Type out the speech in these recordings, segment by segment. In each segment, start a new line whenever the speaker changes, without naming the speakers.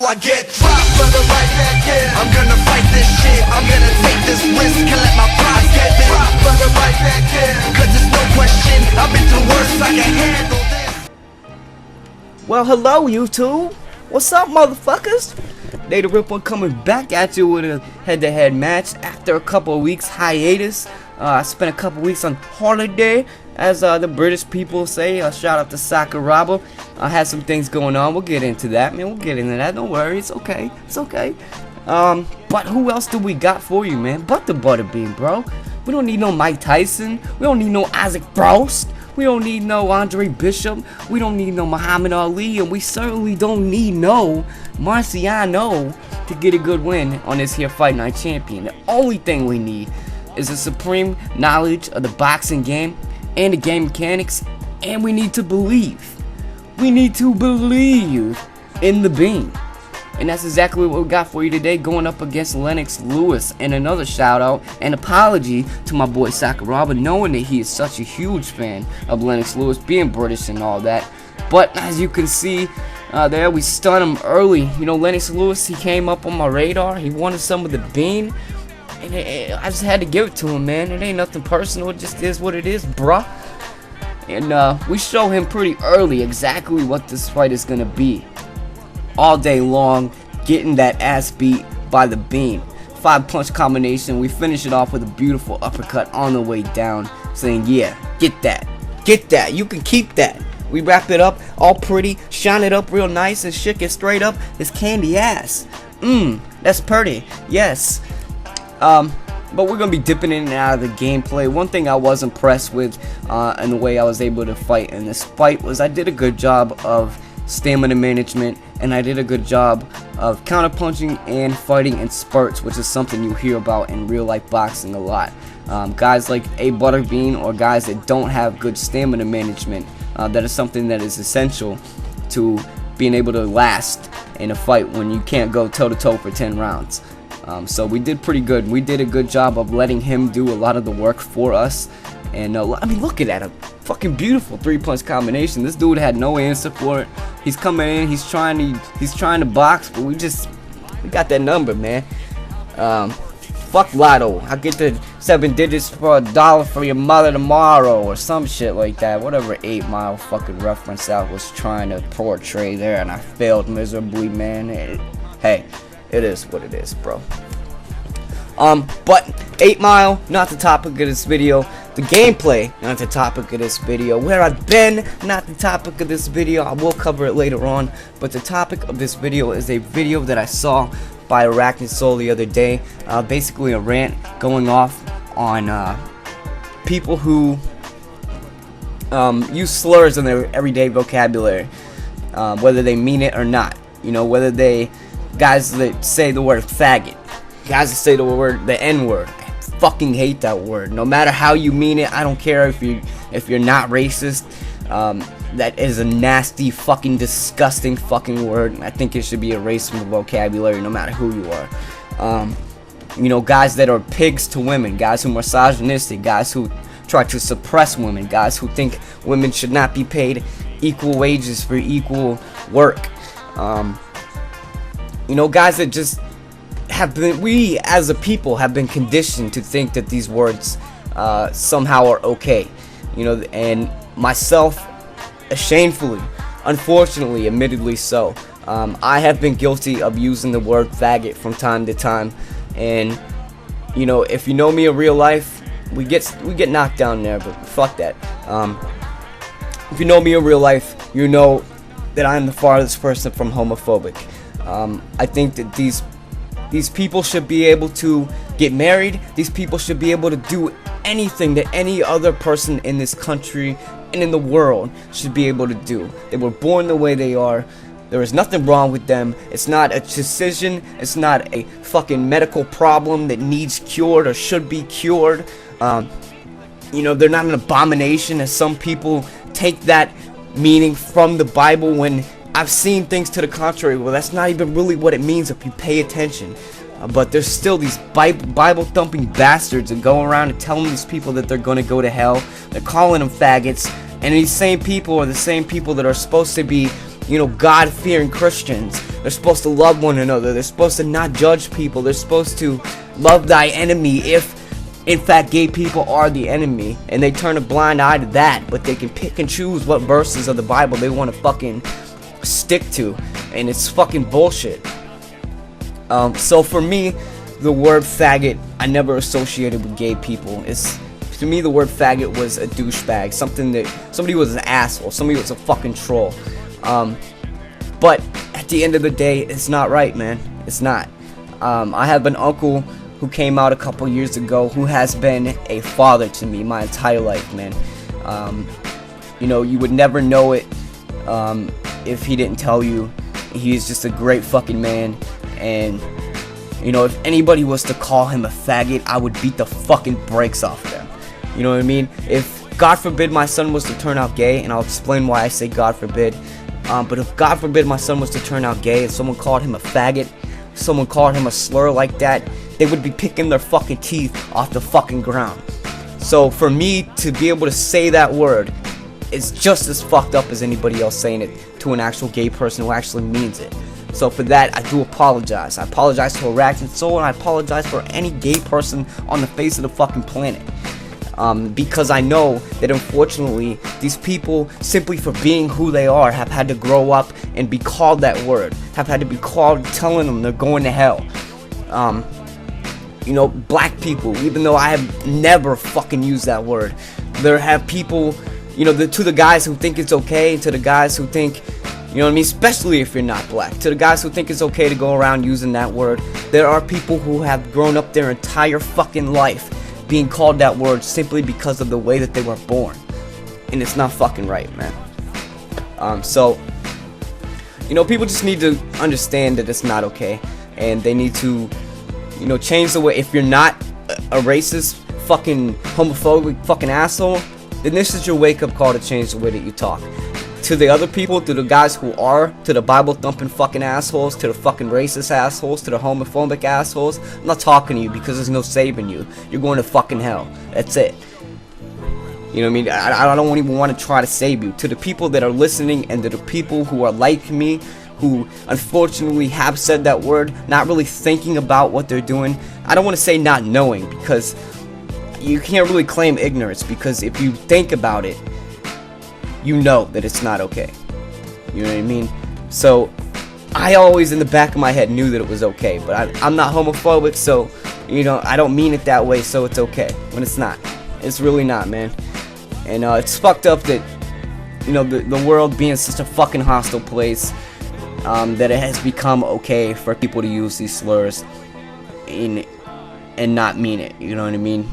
I get dropped, brother, right back in. I'm gonna fight this shit, I'm gonna take this risk and let my pride get dropped, brother, right back in. Cause there's no question, I've been through worse, I can handle this.
Well, hello YouTube. What's up, motherfuckers? They the Rip One coming back at you with a head-to-head match after a couple of weeks hiatus. I spent a couple weeks on holiday, as the British people say. Shout out to Sakuraba. I had some things going on. We'll get into that, man. We'll get into that. Don't worry. It's okay. It's okay. But who else do we got for you, man? But the Butterbean, bro. We don't need no Mike Tyson. We don't need no Isaac Frost. We don't need no Andre Bishop. We don't need no Muhammad Ali. And we certainly don't need no Marciano to get a good win on this here Fight Night champion. The only thing we need is a supreme knowledge of the boxing game and the game mechanics, and we need to believe. We need to believe in the Bean. And that's exactly what we got for you today, going up against Lennox Lewis. And another shout out and apology to my boy Sakuraba, knowing that he is such a huge fan of Lennox Lewis, being British and all that. But as you can see there, we stun him early. You know, Lennox Lewis, he came up on my radar. He wanted some of the Bean. And I just had to give it to him, man. It ain't nothing personal. It just is what it is, bruh. And we show him pretty early exactly what this fight is gonna be. All day long, getting that ass beat by the Bean. 5-punch combination. We finish it off with a beautiful uppercut on the way down, saying, "Yeah, get that, get that. You can keep that." We wrap it up all pretty, shine it up real nice, and shit gets straight up his candy ass. That's pretty. Yes. But we're gonna be dipping in and out of the gameplay. One thing I was impressed with in the way I was able to fight in this fight was I did a good job of stamina management, and I did a good job of counterpunching and fighting in spurts, which is something you hear about in real life boxing a lot. Guys like a Butterbean or guys that don't have good stamina management, that is something that is essential to being able to last in a fight when you can't go toe to toe for 10 rounds. So we did pretty good. We did a good job of letting him do a lot of the work for us. And I mean, look at that, a fucking beautiful 3-punch combination. This dude had no answer for it. He's coming in, he's trying to box, but we got that number, man. Fuck Lotto. I get the 7 digits for $1 for your mother tomorrow, or some shit like that. Whatever 8 Mile fucking reference I was trying to portray there, and I failed miserably, man. Hey. It is what it is, bro. But 8 Mile, not the topic of this video. The gameplay, not the topic of this video. Where I've been, not the topic of this video. I will cover it later on. But the topic of this video is a video that I saw by Arachnid the other day. Basically a rant going off on people who use slurs in their everyday vocabulary, whether they mean it or not. You know, whether they guys that say the word faggot, guys that say the N-word. I fucking hate that word. No matter how you mean it, I don't care if you're not racist. That is a nasty, fucking disgusting fucking word. I think it should be erased from the vocabulary, no matter who you are. You know, guys that are pigs to women, guys who are misogynistic, guys who try to suppress women, guys who think women should not be paid equal wages for equal work. You know, guys that just have been, we as a people have been conditioned to think that these words somehow are okay. You know, and myself, shamefully, unfortunately, admittedly so, I have been guilty of using the word faggot from time to time. And, you know, if you know me in real life, we get knocked down there, but fuck that. If you know me in real life, you know that I'm the farthest person from homophobic. I think that these people should be able to get married. These people should be able to do anything that any other person in this country and in the world should be able to do. They were born the way they are. There is nothing wrong with them. It's not a decision. It's not a fucking medical problem that needs cured or should be cured. You know, they're not an abomination, as some people take that meaning from the Bible, when I've seen things to the contrary. Well, that's not even really what it means if you pay attention. But there's still these Bible-thumping bastards that go around and telling these people that they're going to go to hell. They're calling them faggots. And these same people are the same people that are supposed to be, God-fearing Christians. They're supposed to love one another. They're supposed to not judge people. They're supposed to love thy enemy if, in fact, gay people are the enemy. And they turn a blind eye to that, but they can pick and choose what verses of the Bible they want to fucking stick to. And it's fucking bullshit. So for me, the word faggot, I never associated with gay people. To me, the word faggot was a douchebag. Somebody was an asshole. Somebody was a fucking troll. But at the end of the day, it's not right, man. It's not. I have an uncle who came out a couple years ago who has been a father to me my entire life, man. You would never know it if he didn't tell you. He's just a great fucking man. And if anybody was to call him a faggot, I would beat the fucking brakes off them. You know what I mean? If, God forbid, my son was to turn out gay, and I'll explain why I say God forbid, but if, God forbid, my son was to turn out gay and someone called him a faggot, someone called him a slur like that, they would be picking their fucking teeth off the fucking ground. So for me to be able to say that word is just as fucked up as anybody else saying it to an actual gay person who actually means it. So for that, I do apologize. I apologize to Arachnid Soul, and I apologize for any gay person on the face of the fucking planet. Because I know that unfortunately, these people, simply for being who they are, have had to grow up and be called that word. Have had to be called telling them they're going to hell. Black people, even though I have never fucking used that word. There have people, to the guys who think it's okay, to the guys who think, especially if you're not black, to the guys who think it's okay to go around using that word, there are people who have grown up their entire fucking life being called that word simply because of the way that they were born. And it's not fucking right, man. People just need to understand that it's not okay. And they need to, change the way. If you're not a racist, fucking homophobic, fucking asshole, then this is your wake-up call to change the way that you talk. To the other people, to the guys who are, to the Bible-thumping fucking assholes, to the fucking racist assholes, to the homophobic assholes, I'm not talking to you because there's no saving you. You're going to fucking hell. That's it. You know what I mean? I don't even want to try to save you. To the people that are listening and to the people who are like me, who unfortunately have said that word, not really thinking about what they're doing. I don't want to say not knowing, because you can't really claim ignorance, because if you think about it, you know that it's not okay. You know what I mean? So I always in the back of my head knew that it was okay, but I'm not homophobic, so I don't mean it that way, so it's okay when it's not. It's really not, man. And it's fucked up that the world being such a fucking hostile place, that it has become okay for people to use these slurs and not mean it. You know what I mean?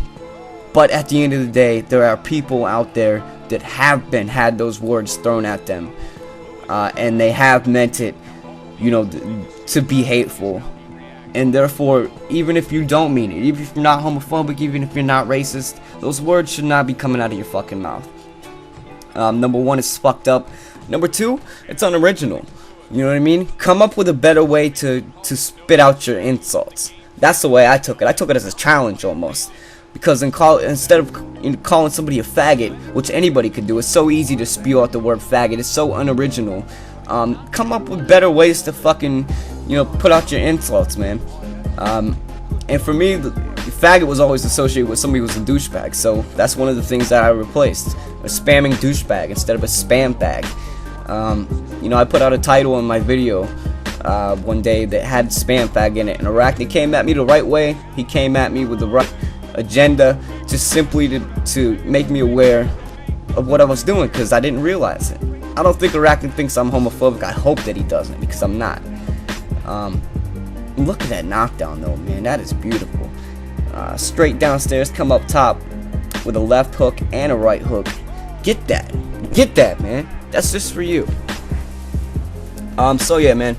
But at the end of the day, there are people out there that have had those words thrown at them, and they have meant it, to be hateful. And therefore, even if you don't mean it, even if you're not homophobic, even if you're not racist, those words should not be coming out of your fucking mouth. Number one, it's fucked up. Number two, it's unoriginal. You know what I mean? Come up with a better way to spit out your insults. That's the way I took it. I took it as a challenge almost. Because instead of calling somebody a faggot, which anybody could do, it's so easy to spew out the word faggot. It's so unoriginal. Come up with better ways to fucking, put out your insults, man. And for me, the faggot was always associated with somebody who was a douchebag. So that's one of the things that I replaced. A spamming douchebag instead of a spam bag. I put out a title in my video one day that had spam fag in it. And Arachnid came at me the right way. He came at me with the right agenda, just simply to make me aware of what I was doing, because I didn't realize it. I don't think Arachnid thinks I'm homophobic. I hope that he doesn't, because I'm not. Look at that knockdown though, man. That is beautiful. Straight downstairs, come up top with a left hook and a right hook. Get that, man. That's just for you. So yeah, man,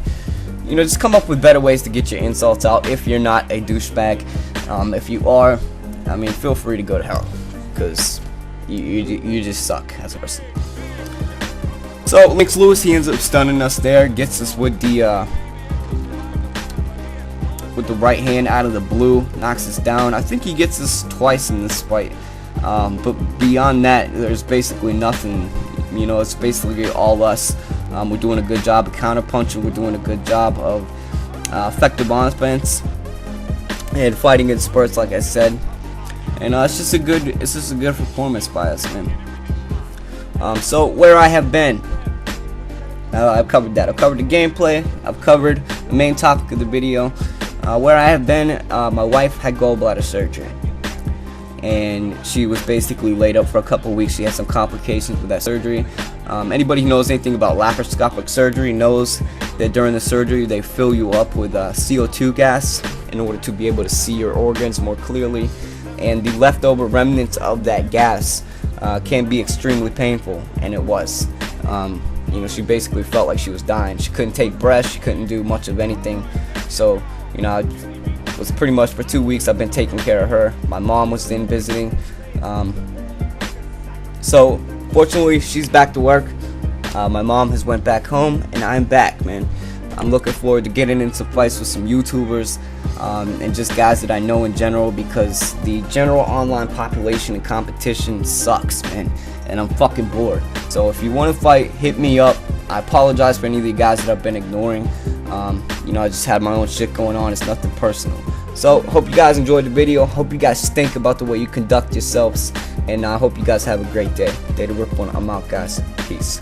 just come up with better ways to get your insults out if you're not a douchebag. If you are, feel free to go to hell, because you just suck as a person. So Lennox Lewis, he ends up stunning us there, gets us with the right hand out of the blue, knocks us down. I think he gets us twice in this fight, but beyond that, there's basically nothing. It's basically all us. We're doing a good job of counterpunching. We're doing a good job of effective offense and fighting in spurts, like I said. And it's just a good performance by us, man. So where I have been, I've covered that. I've covered the gameplay. I've covered the main topic of the video. Where I have been, my wife had gallbladder surgery, and she was basically laid up for a couple weeks. She had some complications with that surgery. Anybody who knows anything about laparoscopic surgery knows that during the surgery they fill you up with CO2 gas in order to be able to see your organs more clearly, and the leftover remnants of that gas can be extremely painful, and it was. You know, she basically felt like she was dying. She couldn't take breaths, she couldn't do much of anything. So, you know, it was pretty much for 2 weeks I've been taking care of her. My mom was in visiting. So, fortunately, she's back to work. My mom has went back home, and I'm back, man. I'm looking forward to getting in some fights with some YouTubers and just guys that I know in general, because the general online population and competition sucks, man, and I'm fucking bored. So if you want to fight, hit me up. I apologize for any of the guys that I've been ignoring. You know, I just had my own shit going on. It's nothing personal. So hope you guys enjoyed the video. Hope you guys think about the way you conduct yourselves, and I hope you guys have a great day. Day to Rip One. I'm out, guys. Peace.